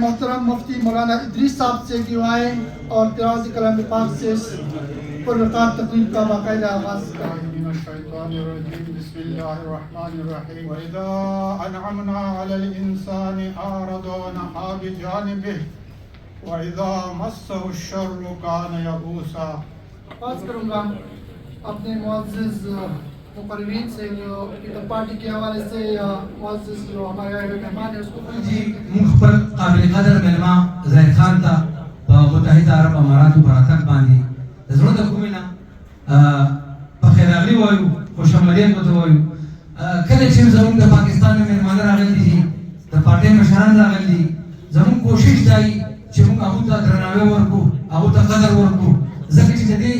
محترم مفتی مولانا ادریس صاحب سے دعائیں اور تلاوت کلام پاک سے پررکاب تقریب کا باقاعدہ آغاز کریں۔ بسم اللہ الرحمن الرحیم وَإِذَا أَنْعَمْنَا عَلَى الْإِنسَانِ أَعْرَضَ وَنَأَىٰ بِجَانِبِهِ وَإِذَا مَسَّهُ الشَّرُّ كَانَ يَئُوسًا۔ آغاز کروں گا اپنے معزز مقررین سے جو پیپل پارٹی کے حوالے سے یا معزز جو ہمارے آئے ہوئے مہمان ہیں اس کو جی ملک پر قابل قدر ملما زید خان تھا متحدہ عرب امارات براتک باندې ضرورت کومه نه بخیر اغلی وایو خوش آمدید وته وایو کله چې زموږ د پاکستان مهمان راغلي دي د پارټي مشران راغلي دي زموږ کوشش دی چې موږ هغه ته درناوی ورکړو هغه ته قدر ورکړو ځکه چې د دې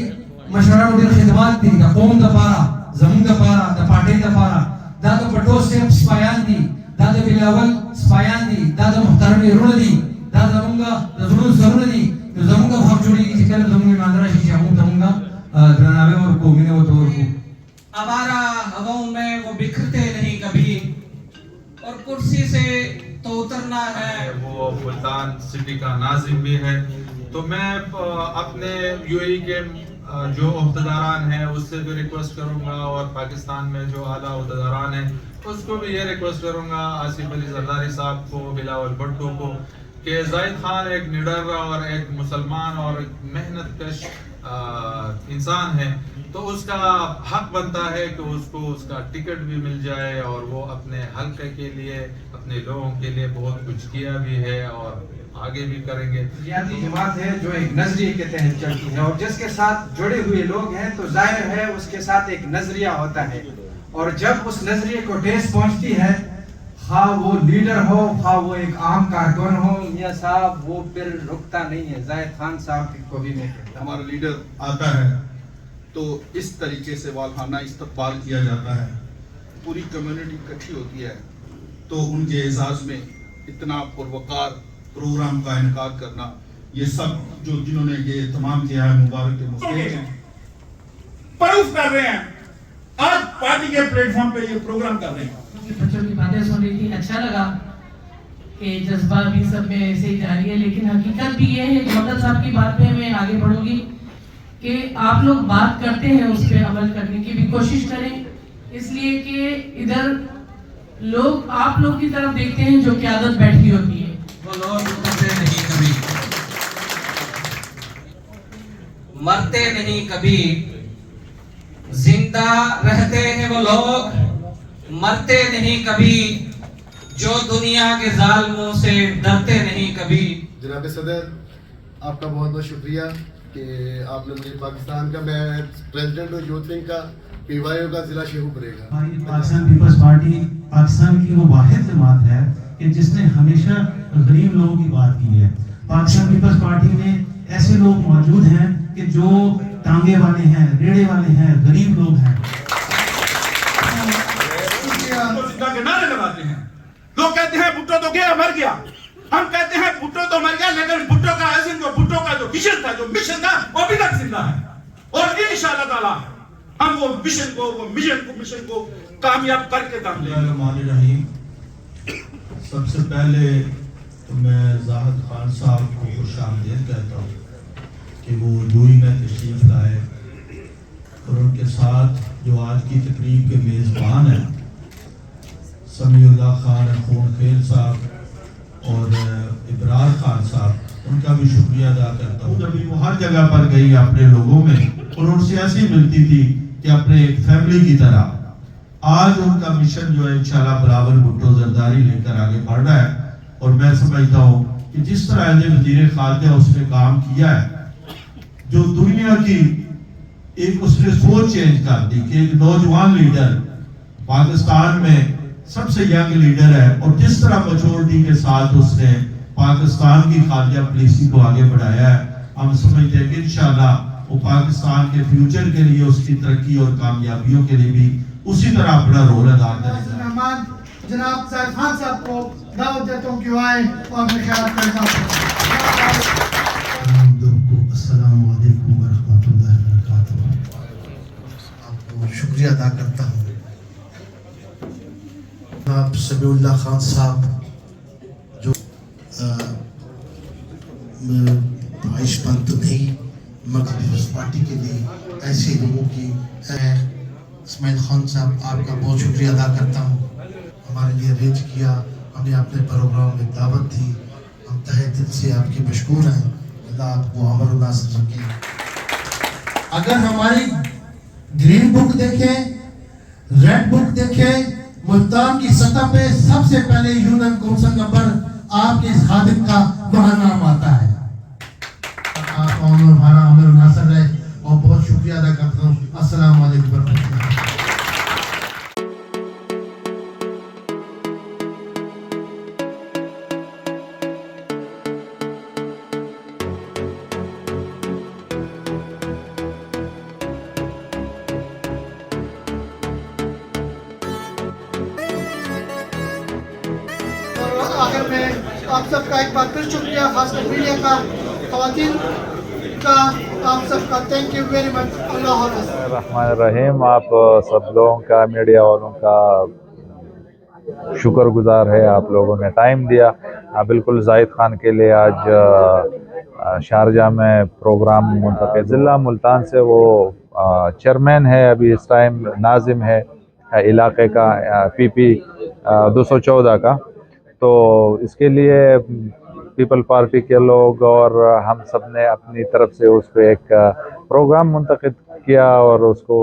مشرانو ډېر خدمات دي د قوم لپاره زموږ لپاره د پارټي لپاره دا د پټو سیف سپایان دي دا د بلاول سپایان دي دا د محترم ورونه دي دا زموږ د زړونو سرونه دي نو زموږ په حق جوړیږي چې کله زموږ ایمان راشي چې هغوی ته موږ درناوی ورکړو مینه ورته ورکړو ہمارا ہواؤں میں وہ بکھرتے نہیں کبھی اور کرسی سے تو اترنا ہے۔ وہ ملتان سٹی کا ناظم بھی ہے، تو میں اپنے یو اے کے جو عہدیداران ہیں اس سے بھی ریکویسٹ کروں گا اور پاکستان میں جو اعلیٰ عہدیداران ہیں اس کو بھی یہ ریکویسٹ کروں گا، آصف علی زرداری صاحب کو، بلاول بھٹو کو، کہ زاہد خان ایک نڈر اور ایک مسلمان اور ایک محنت کش انسان ہے، تو اس کا حق بنتا ہے کہ اس کو اس کا ٹکٹ بھی مل جائے، اور وہ اپنے حلقے کے لیے اپنے لوگوں کے لیے بہت کچھ کیا بھی ہے اور آگے بھی کریں گے۔ سیاسی جماعت ہے جو ایک نظریے کے تحت چلتی ہے اور جس کے ساتھ جڑے ہوئے لوگ ہیں تو ظاہر ہے اس کے ساتھ ایک نظریہ ہوتا ہے، اور جب اس نظریے کو ٹھیس پہنچتی ہے خواہ وہ لیڈر ہو خواہ وہ ایک عام کارکن ہو میاں صاحب وہ پھر رکتا نہیں ہے۔ زاہد خان صاحب کو بھی میں کہتا ہوں ہمارا لیڈر آتا ہے تو اس طریقے سے والہانہ استقبال کیا جاتا ہے، پوری کمیونٹی اکٹھی ہوتی ہے، تو ان کے اعزاز میں اتنا پروقار پروگرام کا انعقاد کرنا، یہ سب جو جنہوں نے یہ اہتمام کیا ہے مبارک کے مستحق ہیں، پروف کر رہے ہیں، آج پارٹی کے پلیٹ فارم پہ یہ پروگرام کر رہے ہیں۔ بچوں کی باتیں سن رہی تھی، اچھا لگا کہ جذبہ بھی سب میں ایسے ہی جاری ہے، لیکن حقیقت بھی یہ ہے کہ مدد صاحب کی بات پہ میں آگے بڑھوں گی کہ آپ لوگ بات کرتے ہیں اس پہ عمل کرنے کی بھی کوشش کریں، اس لیے کہ ادھر لوگ آپ لوگ کی طرف دیکھتے ہیں جو قیادت بیٹھی ہوتی ہے۔ وہ لوگ اترتے نہیں کبھی، مرتے نہیں کبھی، زندہ رہتے ہیں وہ لوگ مرتے نہیں کبھی، جو دنیا کے ظالموں سے ڈرتے نہیں کبھی۔ جناب صدر آپ کا بہت بہت شکریہ کہ آپ نے مجھے پاکستان کا، میں پریزیڈنٹ ہوں یوتھ ونگ کا، پی وائی او کا ضلع شیخوپورے کا۔ پاکستان پیپلز پارٹی پاکستان کی وہ واحد جماعت ہے کہ جس نے ہمیشہ غریب لوگوں کی بات کی ہے۔ پاکستان پیپلز پارٹی میں ایسے لوگ موجود ہیں کہ جو ٹانگے والے ہیں، ریڑے والے ہیں، غریب لوگ ہیں۔ کے نعرے لگاتے ہیں، لوگ کہتے ہیں بھٹو تو گیا مر گیا، ہم کہتے ہیں بھٹو تو مر گیا لیکن بھٹو کا ایسن جو بھٹو کا جو ویژن تھا، جو مشن تھا، وہ ابھی تک زندہ ہے، اور انشاءاللہ تعالی ہم وہ مشن کو، وہ مشن کو کامیاب کر کے دم لیں گے۔ سب سے پہلے میں زاہد خان صاحب کو خوش آمدید کہتا ہوں کہ وہ یوئی میں تشریف لائے، اور ان کے ساتھ جو آج کی تقریب کے میزبان ہیں سمیع اللہ خان خون خیل صاحب اور ابرار خان صاحب، ان کا بھی شکریہ ادا کرتا ہوں۔ جب وہ ہر جگہ پر گئی اپنے لوگوں میں، اور ان سے ایسی ملتی تھی کہ اپنے ایک فیملی کی طرح، آج ان کا مشن جو ہے انشاءاللہ بلاول بھٹو زرداری لے کر آگے بڑھ رہا ہے، اور میں سمجھتا ہوں کہ جس طرح وزیر خارجہ اس نے کام کیا ہے، جو دنیا کی ایک اس نے سوچ چینج کر دی کہ ایک نوجوان لیڈر پاکستان میں سب سے ینگ لیڈر ہے، اور جس طرح میچورٹی کے ساتھ اس نے پاکستان کی خارجہ پالیسی کو آگے بڑھایا ہے، ہم سمجھتے ہیں کہ انشاءاللہ وہ پاکستان کے فیوچر کے لیے، اس کی ترقی اور کامیابیوں کے لیے بھی اسی طرح اپنا رول ادا کرے گا۔ مہمان جناب زاہد خان صاحب کو دعوت دیتا ہوں کہ آئیں اور اپنے خیالات کا اظہار کریں۔ السلام علیکم ورحمۃ اللہ وبرکاتہ۔ آپ کو شکریہ ادا کرتا ہوں۔ جناب سمیع اللہ خان صاحب جو ایسے لوگوں کی اسماعیل خان صاحب آپ کا بہت شکریہ ادا کرتا ہوں، ہمارے لیے ارینج کیا، ہمیں اپنے پروگرام میں دعوت دی، ہم تہہ دل سے آپ کے مشکور ہیں، اللہ آپ کو عمر و ناصر رکھے۔ اگر ہماری گرین بک دیکھیں، ریڈ بک دیکھیں، ملتان کی سطح پہ سب سے پہلے یونین کونسل نمبر آپ کے خادم کا وہاں نام آتا ہے۔ آپ ہمارا عمر و ناصر رہے اور بہت شکریہ ادا کرتا ہوں۔ السلام علیکم ورحمۃ اللہ۔ آخر میں آپ سب کا ایک بار پھر شکریہ، خاص کر میڈیا کا، خواتین کا، آپ سب کا تھینک یو ویری مچ۔ اللہ حافظ۔ الرحمن الرحیم۔ آپ سب لوگوں کا، میڈیا والوں کا شکر گزار ہے، آپ لوگوں نے ٹائم دیا۔ بالکل زاہد خان کے لیے آج شارجہ میں پروگرام منتقل، ضلع ملتان سے وہ چیئرمین ہے، ابھی اس ٹائم ناظم ہے علاقے کا، PP 214 کا۔ تو اس کے لیے پیپل پارٹی کے لوگ اور ہم سب نے اپنی طرف سے اس پہ ایک پروگرام منتخب کیا اور اس کو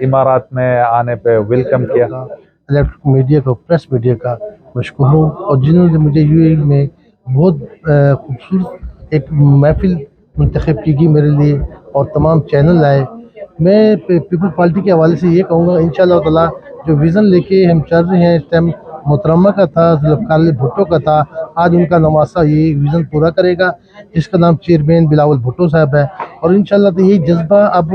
امارات میں آنے پہ ویلکم کیا۔ الیکٹرک میڈیا کو، پریس میڈیا کا مشکور ہوں، اور جنہوں نے مجھے UAE میں بہت خوبصورت ایک محفل منتخب کی گئی میرے لیے، اور تمام چینل آئے۔ میں پیپل پارٹی کے حوالے سے یہ کہوں گا، انشاءاللہ تعالیٰ جو ویژن لے کے ہم چل رہے ہیں، اس ٹائم محترمہ کا تھا، ذوالفقار علی بھٹو کا تھا، آج ان کا نواسہ یہ ویژن پورا کرے گا، جس کا نام چیئرمین بلاول بھٹو صاحب ہے۔ اور انشاءاللہ تو یہی جذبہ اب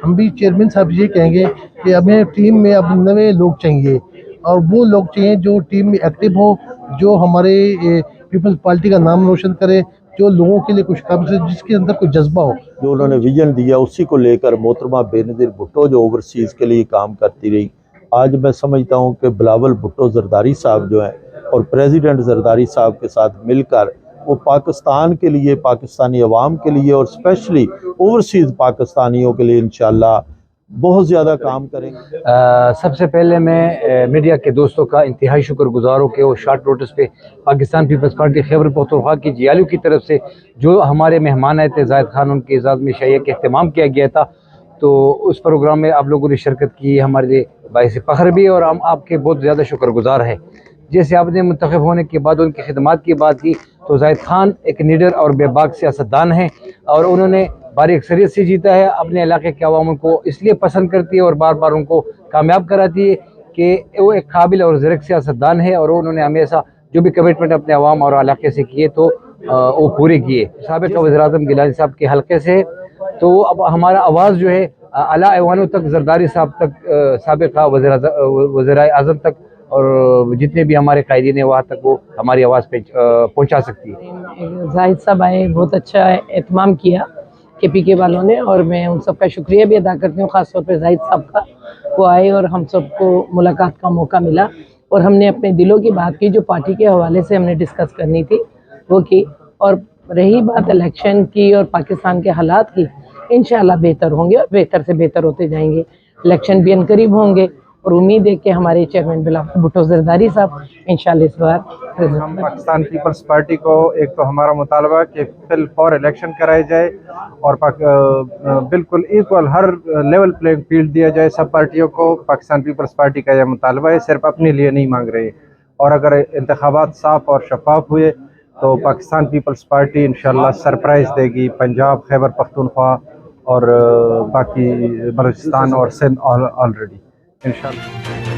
ہم بھی چیئرمین صاحب یہ کہیں گے کہ ہمیں ٹیم میں اب نئے لوگ چاہیے، اور وہ لوگ چاہیے جو ٹیم میں ایکٹیو ہوں، جو ہمارے پیپلز پارٹی کا نام روشن کرے، جو لوگوں کے لیے کچھ کام سے، جس کے اندر کوئی جذبہ ہو۔ جو انہوں نے ویژن دیا اسی کو لے کر محترمہ بینظیر بھٹو جو اوورسیز کے لیے کام کرتی رہی، آج میں سمجھتا ہوں کہ بلاول بھٹو زرداری صاحب جو ہیں اور پریزیڈنٹ زرداری صاحب کے ساتھ مل کر وہ پاکستان کے لیے، پاکستانی عوام کے لیے اور اسپیشلی اوورسیز پاکستانیوں کے لیے انشاءاللہ بہت زیادہ کام کریں گے۔ سب سے پہلے میں میڈیا کے دوستوں کا انتہائی شکر گزار ہوں کہ وہ شارٹ نوٹس پہ پاکستان پیپلز پارٹی خیبر پختونخوا کی GLU کی طرف سے جو ہمارے مہمان آئے تھے، زاہد خان، ان کی اعزاز میں شائع کا اہتمام کیا گیا تھا، تو اس پروگرام میں آپ لوگوں نے شرکت کی، ہمارے لیے باعث فخر بھی، اور ہم آپ کے بہت زیادہ شکر گزار ہیں۔ جیسے آپ نے منتخب ہونے کے بعد ان کی خدمات کی بات کی، تو زاہد خان ایک نیڈر اور بے باک سیاستدان ہیں، اور انہوں نے بھاری اکثریت سے جیتا ہے۔ اپنے علاقے کے عوام کو اس لیے پسند کرتی ہے اور بار بار ان کو کامیاب کراتی ہے کہ وہ ایک قابل اور زرک سیاستدان ہے، اور انہوں نے ہمیشہ جو بھی کمٹمنٹ اپنے عوام اور علاقے سے کیے تو وہ پورے کیے۔ سابق وزیراعظم گیلانی صاحب کے حلقے سے، تو اب ہمارا آواز جو ہے اعلیٰ ایوانوں تک، زرداری صاحب تک، سابق وزیر اعظم تک، اور جتنے بھی ہمارے قائدین ہیں وہاں تک وہ ہماری آواز پہ پہنچا سکتی ہے۔ زاہد صاحب آئے، بہت اچھا اہتمام کیا KPK والوں نے، اور میں ان سب کا شکریہ بھی ادا کرتی ہوں، خاص طور پہ زاہد صاحب کا۔ وہ آئے اور ہم سب کو ملاقات کا موقع ملا، اور ہم نے اپنے دلوں کی بات کی جو پارٹی کے حوالے سے ہم نے ڈسکس کرنی تھی وہ کی، اور رہی بات الیکشن کی اور پاکستان کے حالات کی، انشاءاللہ بہتر ہوں گے اور بہتر سے بہتر ہوتے جائیں گے۔ الیکشن بھی عنقریب ہوں گے، اور امید ہے کہ ہمارے چیئرمین بلاول بھٹو زرداری صاحب انشاءاللہ اس بار ہم پاکستان پیپلز پارٹی کو ایک تو ہمارا مطالبہ کہ فی الفور الیکشن کرائی جائے، اور بالکل ایکول ہر لیول پلینگ فیلڈ دیا جائے سب پارٹیوں کو۔ پاکستان پیپلز پارٹی کا یہ مطالبہ ہے، صرف اپنے لیے نہیں مانگ رہے، اور اگر انتخابات صاف اور شفاف ہوئے تو پاکستان پیپلز پارٹی انشاءاللہ سرپرائز دے گی پنجاب، خیبر پختونخوا اور باقی بلوچستان اور سندھ آلریڈی انشاءاللہ۔